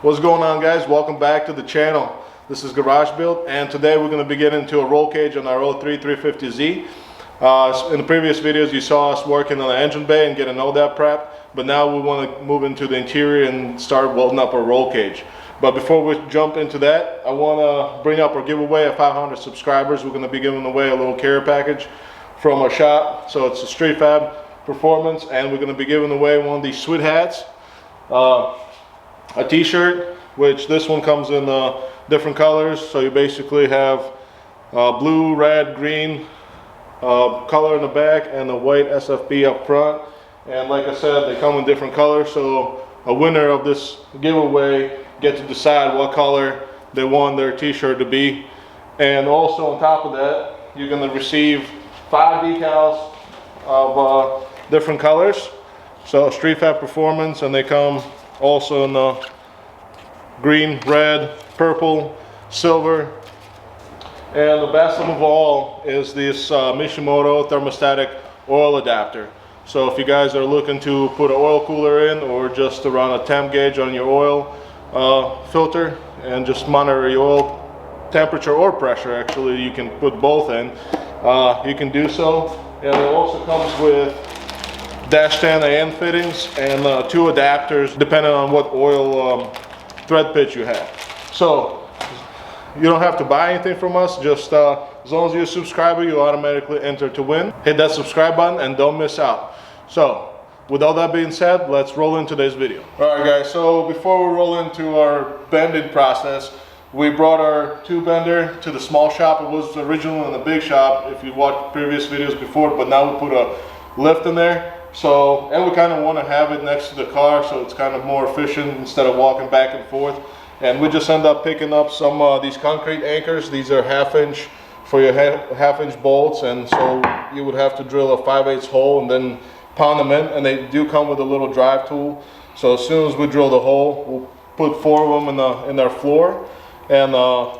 What's going on, guys? Welcome back to the channel. This is Garage Build, and today we're going to be getting into a roll cage on our 03 350Z. In the previous videos you saw us working on the engine bay and getting all that prep, but now we want to move into the interior and start welding up our roll cage. But before we jump into that, I want to bring up our giveaway of 500 subscribers. We're going to be giving away a little care package from our shop. So it's a Street Fab Performance, and we're going to be giving away one of these sweet hats, a t-shirt, which this one comes in different colors. So you basically have blue, red, green color in the back and a white SFB up front. And like I said, they come in different colors, so a winner of this giveaway get to decide what color they want their t-shirt to be. And also on top of that, you're going to receive 5 decals of different colors. So Street Fab Performance, and they come also in the green, red, purple, silver. And the best of all is this Mishimoto thermostatic oil adapter. So if you guys are looking to put an oil cooler in, or just to run a temp gauge on your oil filter and just monitor your oil temperature or pressure, actually you can put both in, you can do so. And it also comes with dash stand and fittings and 2 adapters depending on what oil thread pitch you have. So you don't have to buy anything from us, just as long as you're a subscriber, you automatically enter to win. Hit that subscribe button and don't miss out. So with all that being said, let's roll into today's video. Alright guys, so before we roll into our bending process, we brought our tube bender to the small shop. It was originally in the big shop if you watched previous videos before, but now we put a lift in there. So, and we kind of want to have it next to the car, so it's kind of more efficient instead of walking back and forth. And we just end up picking up some these concrete anchors. These are 1/2 inch for your 1/2 inch bolts, and so you would have to drill a 5/8 hole and then pound them in. And they do come with a little drive tool. So as soon as we drill the hole, we'll put 4 of them in our floor and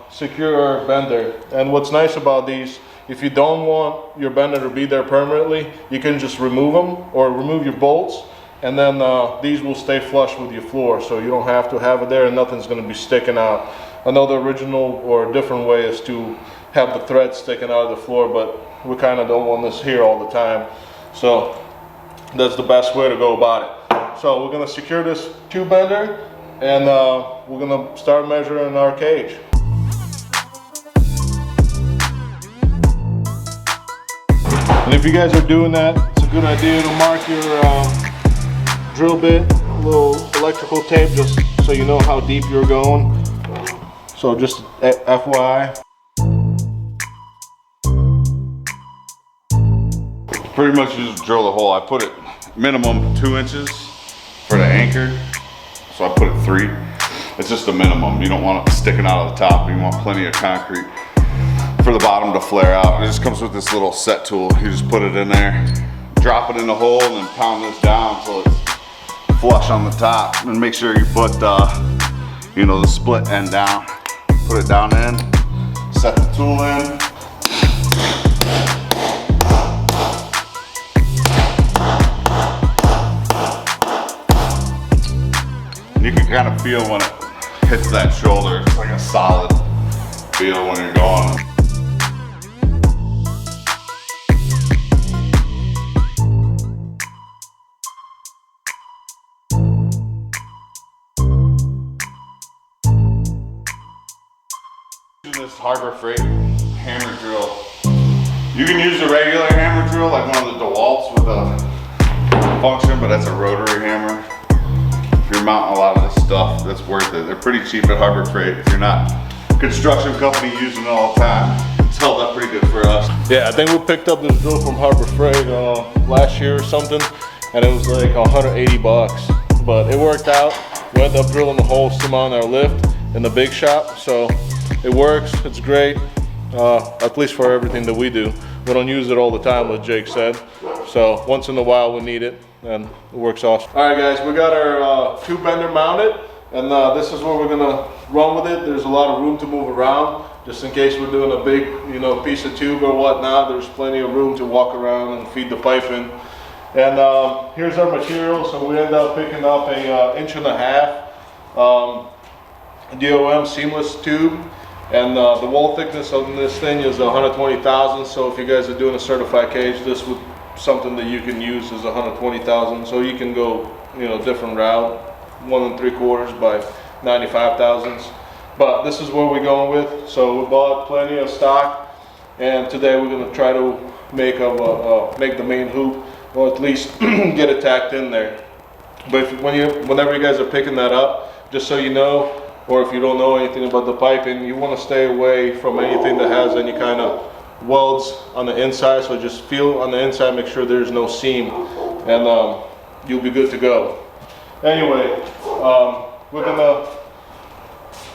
secure our bender. And what's nice about these, if you don't want your bender to be there permanently, you can just remove them or remove your bolts, and then these will stay flush with your floor, so you don't have to have it there and nothing's going to be sticking out. Another original or different way is to have the thread sticking out of the floor, but we kind of don't want this here all the time, so that's the best way to go about it. So we're going to secure this tube bender, and we're going to start measuring our cage. And if you guys are doing that, it's a good idea to mark your drill bit, a little electrical tape, just so you know how deep you're going. So just FYI. Pretty much just drill the hole. I put it minimum 2 inches for the anchor, so I put it 3. It's just a minimum. You don't want it sticking out of the top. You want plenty of concrete for the bottom to flare out. It just comes with this little set tool. You just put it in there, drop it in the hole, and then pound this down until it's flush on the top. And make sure you put the split end down. Put it down in, set the tool in. And you can kind of feel when it hits that shoulder. It's like a solid feel when you're going. This Harbor Freight hammer drill. You can use a regular hammer drill, like one of the DeWalt's with a function, but that's a rotary hammer. If you're mounting a lot of this stuff, that's worth it. They're pretty cheap at Harbor Freight. If you're not a construction company using it all the time, it's held up pretty good for us. Yeah, I think we picked up this drill from Harbor Freight last year or something, and it was like 180 bucks. But it worked out. We ended up drilling the holes to mount our lift in the big shop, so it works. It's great, at least for everything that we do. We don't use it all the time, like Jake said, so once in a while we need it, and it works awesome. All right guys, we got our tube bender mounted, and this is where we're gonna run with it. There's a lot of room to move around, just in case we're doing a big piece of tube or whatnot. There's plenty of room to walk around and feed the pipe in. And here's our material. So we end up picking up a 1.5 inch DOM seamless tube, and the wall thickness on this thing is 120 thousandths. So if you guys are doing a certified cage, this would something that you can use is 120 thousandths. So you can go, you know, different route, 1 3/4 by 95 thousandths. But this is what we're going with. So we bought plenty of stock, and today we're going to try to make the main hoop, or at least get it tacked in there. But whenever you guys are picking that up, just so you know, or if you don't know anything about the piping, you want to stay away from anything that has any kind of welds on the inside. So just feel on the inside, make sure there's no seam, and you'll be good to go. Anyway,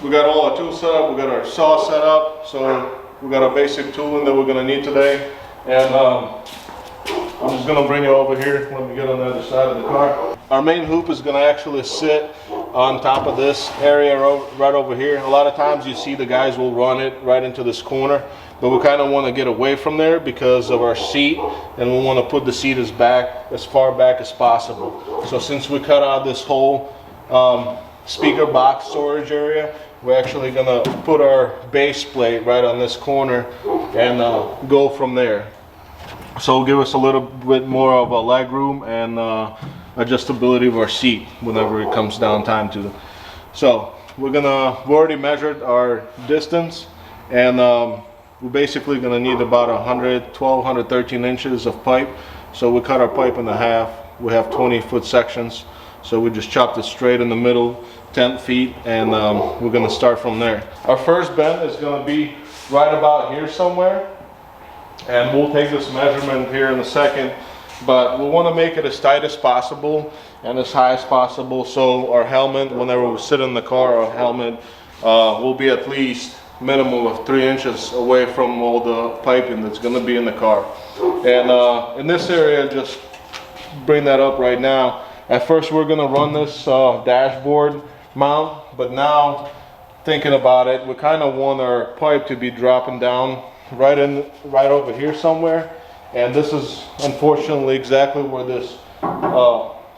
we got all our tools set up, we got our saw set up, so we got our basic tooling that we're gonna need today. And I'm just gonna bring you over here. Let me get on the other side of the car. Our main hoop is gonna actually sit on top of this area right over here. A lot of times you see the guys will run it right into this corner, but we kind of want to get away from there because of our seat, and we want to put the seat as far back as possible. So since we cut out this whole speaker box storage area, we're actually gonna put our base plate right on this corner and go from there. So it'll give us a little bit more of a leg room and adjustability of our seat whenever it comes down time to. So we already measured our distance, and we're basically gonna need about 113 inches of pipe. So we cut our pipe in half. We have 20-foot sections, so we just chopped it straight in the middle, 10 feet, and we're gonna start from there. Our first bend is gonna be right about here somewhere, and we'll take this measurement here in a second, but we want to make it as tight as possible and as high as possible, so our helmet, whenever we sit in the car, our helmet will be at least minimum of 3 inches away from all the piping that's going to be in the car. And in this area, just bring that up right now. At first we're going to run this dashboard mount, but now thinking about it, we kind of want our pipe to be dropping down right over here somewhere, and this is unfortunately exactly where this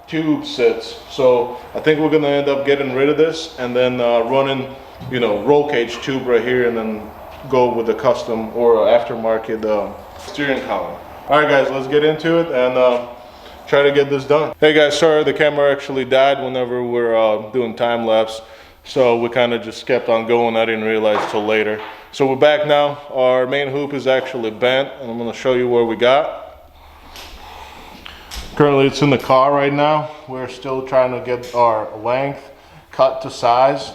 tube sits. So I think we're going to end up getting rid of this and then running, you know, roll cage tube right here, and then go with the custom or aftermarket steering column. All right guys, let's get into it and try to get this done. Hey guys, sorry the camera actually died whenever we're doing time lapse, so we kind of just kept on going. I didn't realize till later. So we're back now. Our main hoop is actually bent, and I'm going to show you where we got. Currently it's in the car right now. We're still trying to get our length cut to size,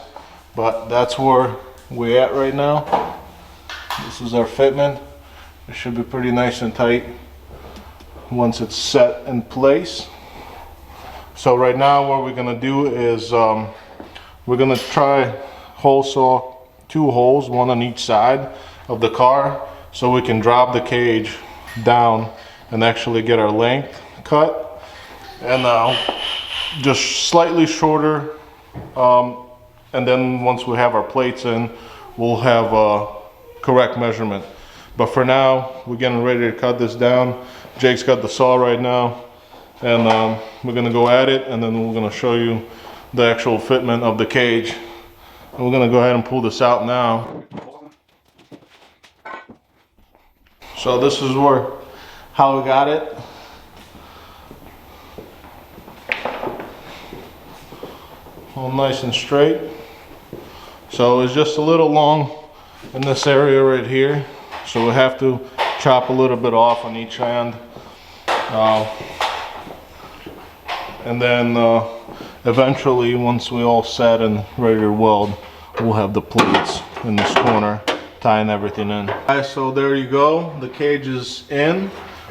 but that's where we're at right now. This is our fitment. It should be pretty nice and tight once it's set in place. So right now what we're going to do is we're going to try hole saw 2 holes, 1 on each side of the car, so we can drop the cage down and actually get our length cut. And now just slightly shorter, and then once we have our plates in, we'll have a correct measurement. But for now, we're getting ready to cut this down. Jake's got the saw right now, and we're gonna go at it, and then we're gonna show you the actual fitment of the cage. And we're gonna go ahead and pull this out now. So this is how we got it. All nice and straight. So it's just a little long in this area right here, so we have to chop a little bit off on each hand, and then eventually, once we all set and ready to weld, we'll have the plates in this corner tying everything in. Alright, so there you go, the cage is in.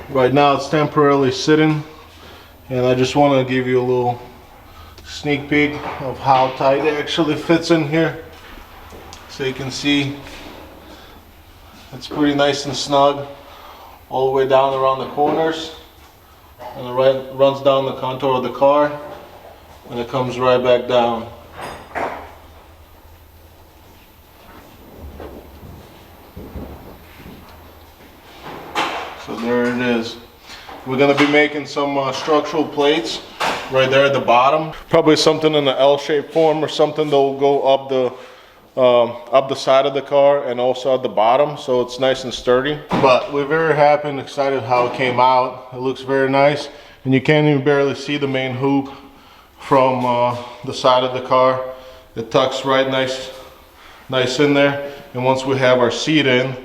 Right now it's temporarily sitting, and I just want to give you a little sneak peek of how tight it actually fits in here. So you can see it's pretty nice and snug all the way down around the corners, and it runs down the contour of the car, and it comes right back down. So there it is. We're going to be making some structural plates right there at the bottom. Probably something in an L-shaped form or something that will go up up the side of the car and also at the bottom, so it's nice and sturdy. But we're very happy and excited how it came out. It looks very nice, and you can't even barely see the main hoop from the side of the car. It tucks right nice in there, and once we have our seat in,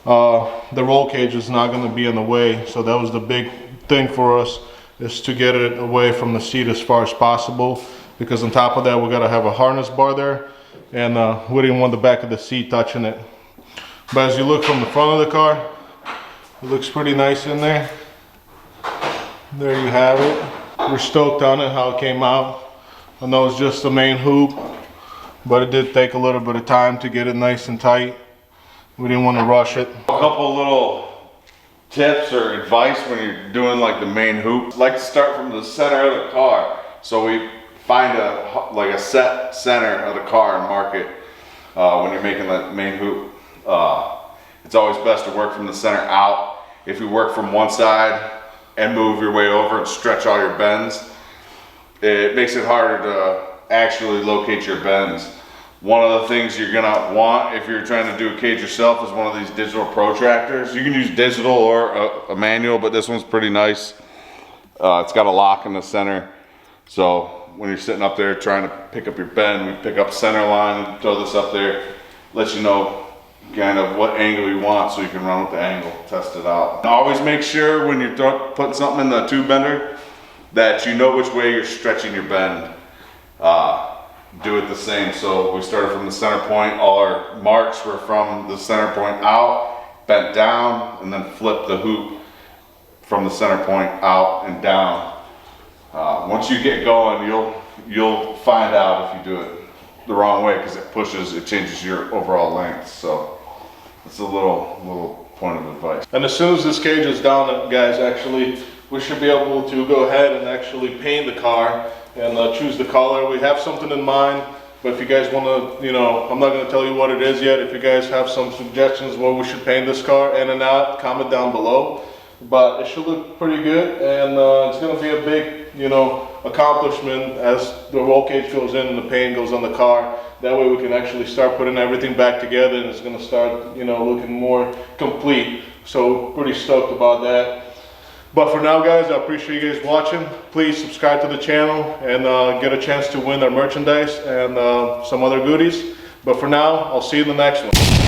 the roll cage is not going to be in the way. So that was the big thing for us, is to get it away from the seat as far as possible, because on top of that we got to have a harness bar there, and we didn't want the back of the seat touching it. But as you look from the front of the car, it looks pretty nice in there. There you have it. We're stoked on it, how it came out. I know it's just the main hoop, but it did take a little bit of time to get it nice and tight. We didn't want to rush it. A couple little tips or advice when you're doing like the main hoop. Like to start from the center of the car. So we find a set center of the car and mark it when you're making that main hoop. It's always best to work from the center out. If you work from one side and move your way over and stretch all your bends, it makes it harder to actually locate your bends. One of the things you're gonna want if you're trying to do a cage yourself is one of these digital protractors. You can use digital or a manual, but this one's pretty nice. It's got a lock in the center, so when you're sitting up there trying to pick up your bend, we pick up center line and throw this up there, let you know kind of what angle you want so you can run with the angle, test it out. And always make sure when you're putting something in the tube bender that you know which way you're stretching your bend. Do it the same. So we started from the center point. All our marks were from the center point out, bent down, and then flip the hoop from the center point out and down. Once you get going, you'll find out if you do it the wrong way, because it changes your overall length. So it's a little point of advice. And as soon as this cage is down, guys, actually, we should be able to go ahead and actually paint the car and choose the color. We have something in mind, but if you guys want to, I'm not going to tell you what it is yet. If you guys have some suggestions where we should paint this car in and out, comment down below. But it should look pretty good, and it's going to be a big, accomplishment as the roll cage goes in and the paint goes on the car. That way we can actually start putting everything back together, and it's going to start, looking more complete. So pretty stoked about that. But for now, guys, I appreciate you guys watching. Please subscribe to the channel and get a chance to win our merchandise and some other goodies. But for now, I'll see you in the next one.